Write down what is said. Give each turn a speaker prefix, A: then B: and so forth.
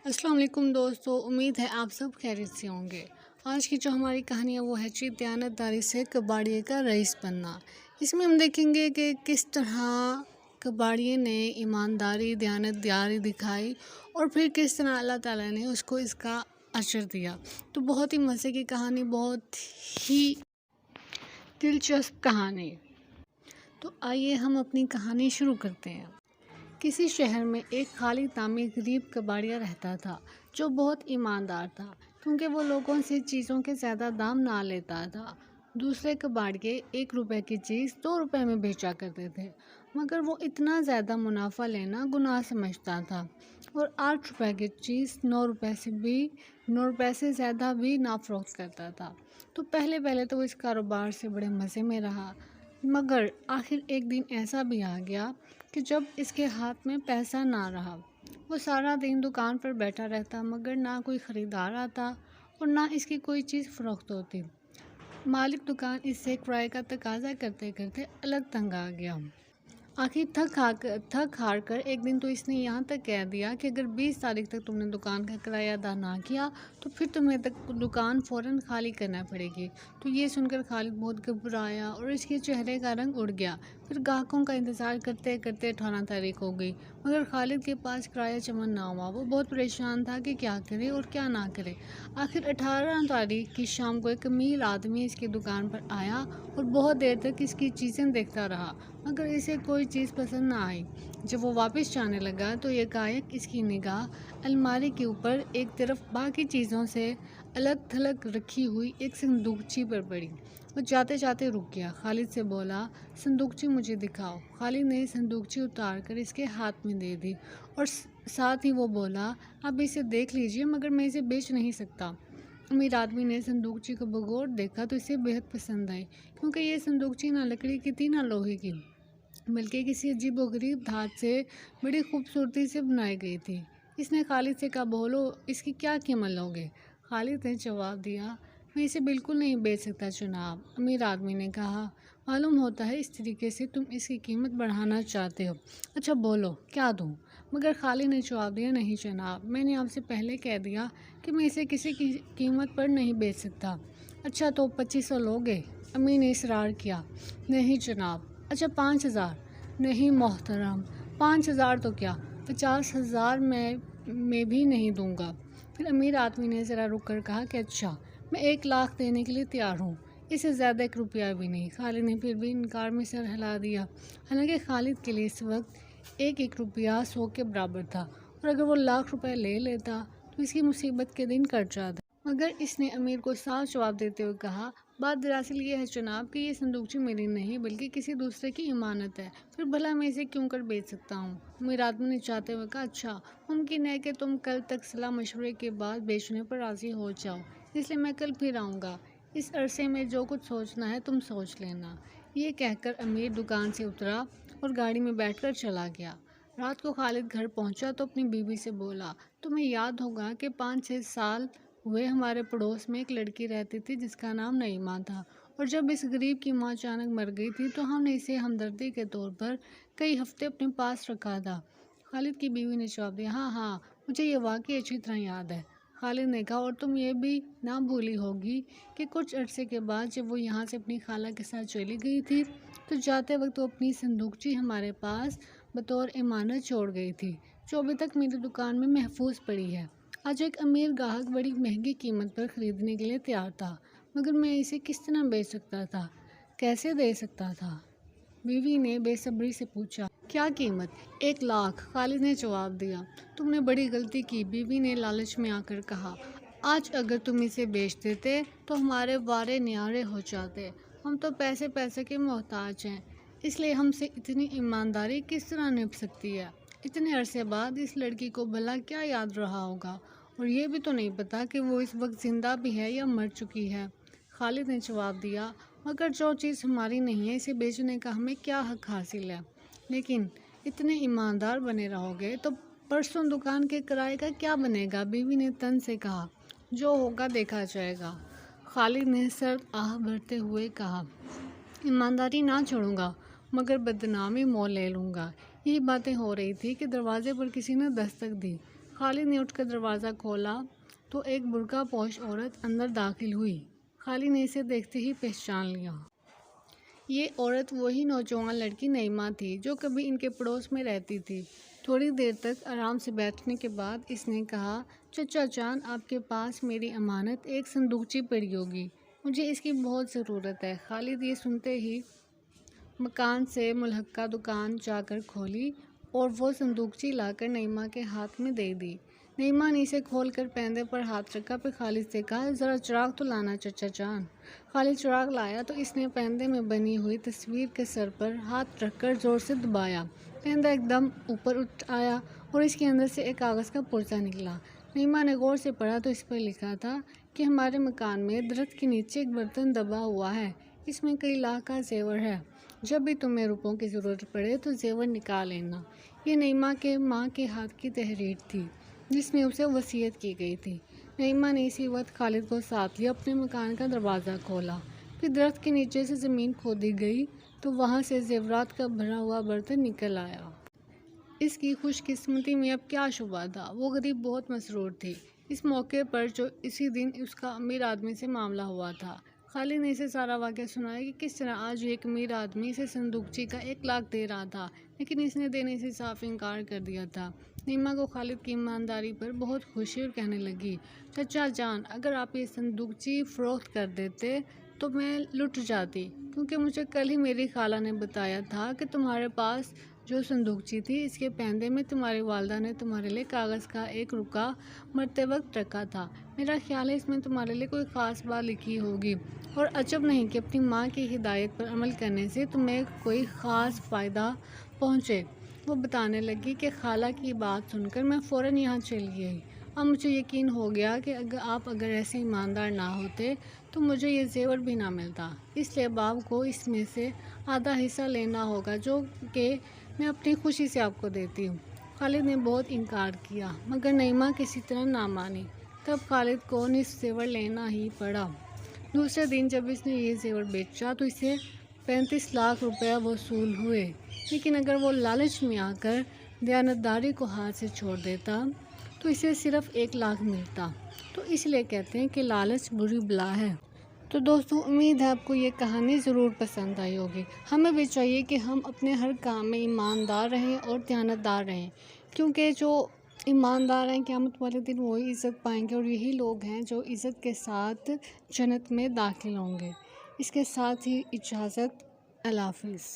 A: السلام علیکم دوستو، امید ہے آپ سب خیریت سے ہوں گے۔ آج کی جو ہماری کہانی ہے وہ ہے دیانت داری سے کباڑیے کا رئیس بننا۔ اس میں ہم دیکھیں گے کہ کس طرح کباڑیے نے ایمانداری دیانت داری دکھائی اور پھر کس طرح اللہ تعالیٰ نے اس کو اس کا اجر دیا۔ تو بہت ہی مزے کی کہانی، بہت ہی دلچسپ کہانی۔ تو آئیے ہم اپنی کہانی شروع کرتے ہیں۔ کسی شہر میں ایک خالی تعمیر غریب کباڑیا رہتا تھا جو بہت ایماندار تھا، کیونکہ وہ لوگوں سے چیزوں کے زیادہ دام نہ لیتا تھا۔ دوسرے کباڑیے 1 روپے کی چیز 2 روپے میں بیچا کرتے تھے، مگر وہ اتنا زیادہ منافع لینا گناہ سمجھتا تھا اور 8 روپے کی چیز 9 روپے سے زیادہ بھی نہ فروخت کرتا تھا۔ تو پہلے تو وہ اس کاروبار سے بڑے مزے میں رہا، مگر آخر ایک دن ایسا بھی آ گیا کہ جب اس کے ہاتھ میں پیسہ نہ رہا۔ وہ سارا دن دکان پر بیٹھا رہتا، مگر نہ کوئی خریدار آتا اور نہ اس کی کوئی چیز فروخت ہوتی۔ مالک دکان اس سے کرائے کا تقاضا کرتے کرتے الگ تنگ آ گیا۔ آخر تھک ہار کر ایک دن تو اس نے یہاں تک کہہ دیا کہ اگر 20 تاریخ تک تم نے دکان کا کرایہ ادا نہ کیا تو پھر تمہیں دکان فوراً خالی کرنا پڑے گی۔ تو یہ سن کر خالد بہت گھبرایا اور اس کے چہرے کا رنگ اڑ گیا۔ پھر گاہکوں کا انتظار کرتے کرتے 18 تاریخ ہو گئی، مگر خالد کے پاس کرایہ جمع نہ ہوا۔ وہ بہت پریشان تھا کہ کیا کرے اور کیا نہ کرے۔ آخر 18 تاریخ کی شام کو ایک امیر آدمی اس کی دکان پر آیا اور بہت دیر تک اس کی چیزیں دیکھتا رہا، مگر اسے کوئی چیز پسند نہ آئی۔ جب وہ واپس جانے لگا تو یکایک اس کی نگاہ الماری کے اوپر ایک طرف باقی چیزوں سے الگ تھلگ رکھی ہوئی ایک صندوقچی پر پڑی۔ وہ جاتے جاتے رک گیا، خالد سے بولا، صندوقچی مجھے دکھاؤ۔ خالد نے صندوقچی اتار کر اس کے ہاتھ میں دے دی اور ساتھ ہی وہ بولا، آپ اسے دیکھ لیجئے، مگر میں اسے بیچ نہیں سکتا۔ امیر آدمی نے صندوقچی کو بغور دیکھا تو اسے بہت پسند آئی، کیونکہ یہ صندوقچی نہ لکڑی کی تھی نہ لوہے کی، بلکہ کسی عجیب و غریب دھات سے بڑی خوبصورتی سے بنائی گئی تھی۔ اس نے خالد سے کہا، بولو اس کی کیا قیمت لوگے؟ خالد نے جواب دیا، میں اسے بالکل نہیں بیچ سکتا جناب۔ امیر آدمی نے کہا، معلوم ہوتا ہے اس طریقے سے تم اس کی قیمت بڑھانا چاہتے ہو۔ اچھا بولو کیا دوں؟ مگر خالد نے جواب دیا، نہیں جناب، میں نے آپ سے پہلے کہہ دیا کہ میں اسے کسی کی قیمت پر نہیں بیچ سکتا۔ اچھا تو 2500 لوگے؟ امیر نے اصرار کیا۔ نہیں جناب۔ اچھا 5000؟ نہیں محترم، 5000 تو کیا، 50,000 میں بھی نہیں دوں گا۔ پھر امیر آدمی نے ذرا رک کر کہا کہ اچھا، میں 1 لاکھ دینے کے لیے تیار ہوں، اس سے زیادہ 1 روپیہ بھی نہیں۔ خالد نے پھر بھی انکار میں سر ہلا دیا، حالانکہ خالد کے لیے اس وقت 1 روپیہ 100 کے برابر تھا، اور اگر وہ 1 لاکھ روپے لے لیتا تو اس کی مصیبت کے دن کٹ جاتے۔ مگر اس نے امیر کو صاف جواب دیتے ہوئے کہا، بات دراصل یہ ہے جناب کہ یہ صندوقچی میری نہیں بلکہ کسی دوسرے کی امانت ہے، پھر بھلا میں اسے کیوں کر بیچ سکتا ہوں؟ امیر آدمی نے چاہتے ہوئے کہا، اچھا ممکن ہے کہ تم کل تک صلاح مشورے کے بعد بیچنے پر راضی ہو جاؤ، اس لیے میں کل پھر آؤں گا، اس عرصے میں جو کچھ سوچنا ہے تم سوچ لینا۔ یہ کہہ کر امیر دکان سے اترا اور گاڑی میں بیٹھ کر چلا گیا۔ رات کو خالد گھر پہنچا تو اپنی بیوی سے بولا، تمہیں یاد ہوگا کہ 5-6 سال ہوئے ہمارے پڑوس میں ایک لڑکی رہتی تھی جس کا نام نعیمہ تھا، اور جب اس غریب کی ماں اچانک مر گئی تھی تو ہم نے اسے ہمدردی کے طور پر کئی ہفتے اپنے پاس رکھا تھا۔ خالد کی بیوی نے جواب دیا، ہاں مجھے یہ واقعی اچھی طرح یاد ہے۔ خالد نے کہا، اور تم یہ بھی نہ بھولی ہوگی کہ کچھ عرصے کے بعد جب وہ یہاں سے اپنی خالہ کے ساتھ چلی گئی تھی تو جاتے وقت وہ اپنی صندوقچی ہمارے پاس بطور امانت چھوڑ گئی تھی، جو ابھی تک میری دکان میں محفوظ پڑی ہے۔ آج ایک امیر گاہک بڑی مہنگی قیمت پر خریدنے کے لیے تیار تھا، مگر میں اسے کس طرح بیچ سکتا تھا، کیسے دے سکتا تھا؟ بیوی نے بے صبری سے پوچھا، کیا قیمت؟ 1 لاکھ، خالد نے جواب دیا۔ تم نے بڑی غلطی کی، بیوی نے لالچ میں آ کر کہا، آج اگر تم اسے بیچ دیتے تو ہمارے وارے نیارے ہو جاتے، ہم تو پیسے کے محتاج ہیں، اس لیے ہم سے اتنی ایمانداری کس طرح نبھ سکتی ہے؟ اتنے عرصے بعد اس لڑکی کو بھلا کیا یاد رہا ہوگا، اور یہ بھی تو نہیں پتا کہ وہ اس وقت زندہ بھی ہے یا مر چکی ہے۔ خالد نے جواب دیا، مگر جو چیز ہماری نہیں ہے اسے بیچنے کا ہمیں کیا حق حاصل ہے؟ لیکن اتنے ایماندار بنے رہو گے تو پرسوں دکان کے کرائے کا کیا بنے گا؟ بیوی نے تن سے کہا، جو ہوگا دیکھا جائے گا۔ خالد نے سرد آہ بھرتے ہوئے کہا، ایمانداری نہ چھوڑوں گا مگر بدنامی مول لے لوں گا۔ یہی باتیں ہو رہی تھی کہ دروازے پر کسی نے دستک دی۔ خالد نے اٹھ کر دروازہ کھولا تو ایک برقع پوش عورت اندر داخل ہوئی۔ خالد نے اسے دیکھتے ہی پہچان لیا۔ یہ عورت وہی نوجوان لڑکی نعیمہ تھی جو کبھی ان کے پڑوس میں رہتی تھی۔ تھوڑی دیر تک آرام سے بیٹھنے کے بعد اس نے کہا، چچا جان، آپ کے پاس میری امانت ایک صندوقچی پڑی ہوگی، مجھے اس کی بہت ضرورت ہے۔ خالد یہ سنتے ہی مکان سے ملحقہ دکان جا کر کھولی اور وہ صندوقچی لا کر نعیمہ کے ہاتھ میں دے دی۔ نعیمہ نے اسے کھول کر پیندے پر ہاتھ رکھا، پھر خالد سے کہا، ذرا چراغ تو لانا چچا جان۔ خالد چراغ لایا تو اس نے پیندے میں بنی ہوئی تصویر کے سر پر ہاتھ رکھ کر زور سے دبایا۔ پیندہ ایک دم اوپر اٹھ آیا اور اس کے اندر سے ایک کاغذ کا پرزہ نکلا۔ نعیمہ نے غور سے پڑھا تو اس پر لکھا تھا کہ ہمارے مکان میں درخت کے نیچے ایک برتن دبا ہوا ہے، اس میں کئی لاکھ کا زیور ہے، جب بھی تمہیں روپوں کی ضرورت پڑے تو زیور نکال لینا۔ یہ نعیمہ کے ماں کے ہاتھ کی تحریر تھی جس میں اسے وصیت کی گئی تھی۔ نعیمہ نے اسی وقت خالد کو ساتھ لیا، اپنے مکان کا دروازہ کھولا، پھر درخت کے نیچے سے زمین کھودی گئی تو وہاں سے زیورات کا بھرا ہوا برتن نکل آیا۔ اس کی خوش قسمتی میں اب کیا شبہ تھا، وہ غریب بہت مسرور تھی اس موقع پر جو اسی دن اس کا امیر آدمی سے معاملہ ہوا تھا۔ خالد نے اسے سارا واقعہ سنایا کہ کس طرح آج ایک امیر آدمی اسے صندوقچی کا 1 لاکھ دے رہا تھا، لیکن اس نے دینے سے صاف انکار کر دیا تھا۔ نعیمہ کو خالد کی ایمانداری پر بہت خوشی اور کہنے لگی، چچا جان، اگر آپ یہ صندوقچی فروخت کر دیتے تو میں لٹ جاتی، کیونکہ مجھے کل ہی میری خالہ نے بتایا تھا کہ تمہارے پاس جو صندوقچی تھی اس کے پیندے میں تمہاری والدہ نے تمہارے لیے کاغذ کا ایک رکا مرتے وقت رکھا تھا۔ میرا خیال ہے اس میں تمہارے لیے کوئی خاص بات لکھی ہوگی، اور عجب نہیں کہ اپنی ماں کی ہدایت پر عمل کرنے سے تمہیں کوئی خاص فائدہ پہنچے۔ وہ بتانے لگی کہ خالہ کی بات سن کر میں فوراً یہاں چلی گئی۔ اب مجھے یقین ہو گیا کہ اگر ایسے ایماندار نہ ہوتے تو مجھے یہ زیور بھی نہ ملتا، اس لیے اب آپ کو اس میں سے آدھا حصہ لینا ہوگا جو کہ میں اپنی خوشی سے آپ کو دیتی ہوں۔ خالد نے بہت انکار کیا مگر نعیمہ کسی طرح نہ مانی، تب خالد کو نصف زیور لینا ہی پڑا۔ دوسرے دن جب اس نے یہ زیور بیچا تو اسے 35 لاکھ روپے وصول ہوئے، لیکن اگر وہ لالچ میں آ کر دیانتداری کو ہاتھ سے چھوڑ دیتا تو اسے صرف 1 لاکھ ملتا۔ تو اس لیے کہتے ہیں کہ لالچ بری بلا ہے۔ تو دوستو، امید ہے آپ کو یہ کہانی ضرور پسند آئی ہوگی۔ ہمیں بھی چاہیے کہ ہم اپنے ہر کام میں ایماندار رہیں اور دیانتدار رہیں، کیونکہ جو ایماندار ہیں قیامت والے دن وہی عزت پائیں گے، اور یہی لوگ ہیں جو عزت کے ساتھ جنت میں داخل ہوں گے۔ اس کے ساتھ ہی اجازت، اللہ حافظ۔